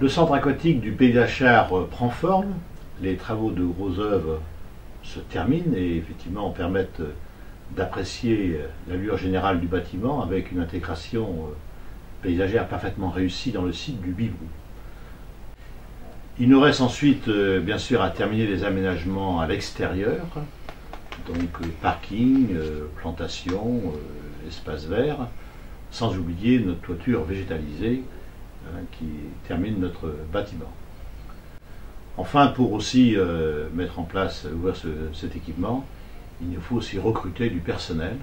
Le centre aquatique du Pays d'Achard prend forme, les travaux de gros œuvres se terminent et effectivement permettent d'apprécier l'allure générale du bâtiment avec une intégration paysagère parfaitement réussie dans le site du Bibrou. Il nous reste ensuite bien sûr à terminer les aménagements à l'extérieur, donc parking, plantation, espace vert, sans oublier notre toiture végétalisée qui termine notre bâtiment. Enfin, pour aussi mettre en place, ouvrir cet équipement, il nous faut aussi recruter du personnel,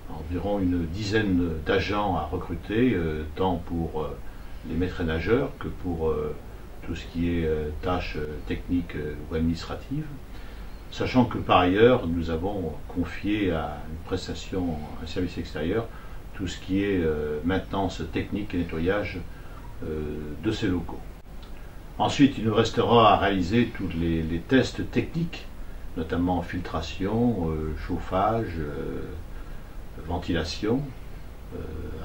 environ une dizaine d'agents à recruter, tant pour les maîtres nageurs que pour tout ce qui est tâches techniques ou administratives, sachant que par ailleurs nous avons confié à une prestation, un service extérieur, tout ce qui est maintenance technique et nettoyage de ces locaux. Ensuite, il nous restera à réaliser tous les tests techniques, notamment filtration, chauffage, ventilation,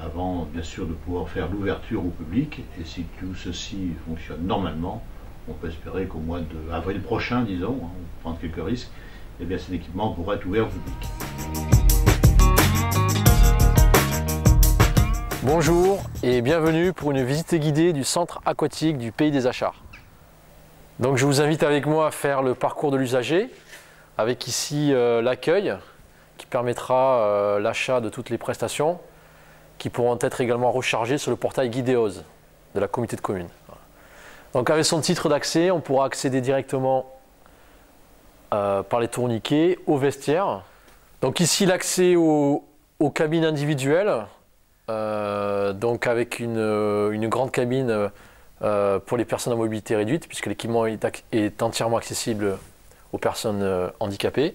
avant bien sûr de pouvoir faire l'ouverture au public. Et si tout ceci fonctionne normalement, on peut espérer qu'au mois d'avril prochain, disons, on prend quelques risques, et bien cet équipement pourra être ouvert au public. Bonjour et bienvenue pour une visite guidée du centre aquatique du Pays des Achards. Donc je vous invite avec moi à faire le parcours de l'usager, avec ici l'accueil qui permettra l'achat de toutes les prestations qui pourront être également rechargées sur le portail Guidéos de la communauté de communes. Donc avec son titre d'accès, on pourra accéder directement par les tourniquets au vestiaire. Donc ici l'accès aux cabines individuelles. Donc avec une grande cabine pour les personnes à mobilité réduite, puisque l'équipement est entièrement accessible aux personnes handicapées.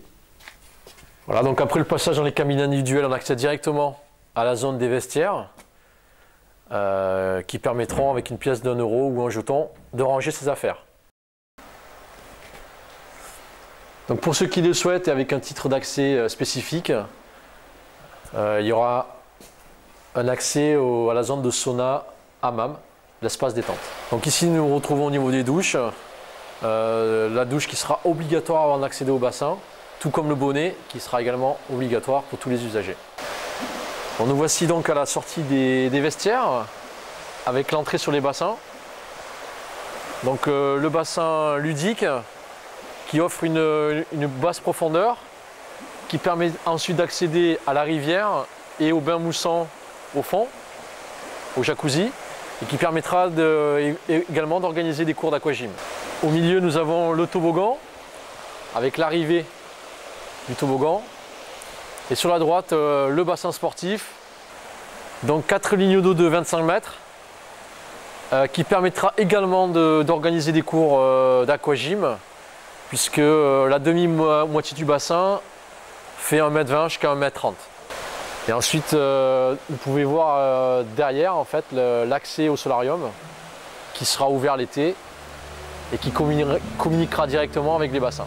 Voilà, donc après le passage dans les cabines individuelles, on accède directement à la zone des vestiaires qui permettront, avec une pièce d'1 € ou un jeton, de ranger ses affaires. Donc pour ceux qui le souhaitent et avec un titre d'accès spécifique, il y aura un accès à la zone de sauna hammam, l'espace détente. Donc ici nous nous retrouvons au niveau des douches, la douche qui sera obligatoire avant d'accéder au bassin, tout comme le bonnet qui sera également obligatoire pour tous les usagers. Bon, nous voici donc à la sortie des vestiaires avec l'entrée sur les bassins. Donc le bassin ludique qui offre une basse profondeur qui permet ensuite d'accéder à la rivière et au bain moussant au fond, au jacuzzi, et qui permettra également d'organiser des cours d'aquagym. Au milieu, nous avons le toboggan, avec l'arrivée du toboggan, et sur la droite, le bassin sportif, donc 4 lignes d'eau de 25 mètres, qui permettra également d'organiser des cours d'aquagym, puisque la demi-moitié du bassin fait 1,20 m jusqu'à 1,30 m. Et ensuite, vous pouvez voir derrière en fait l'accès au solarium qui sera ouvert l'été et qui communiquera directement avec les bassins.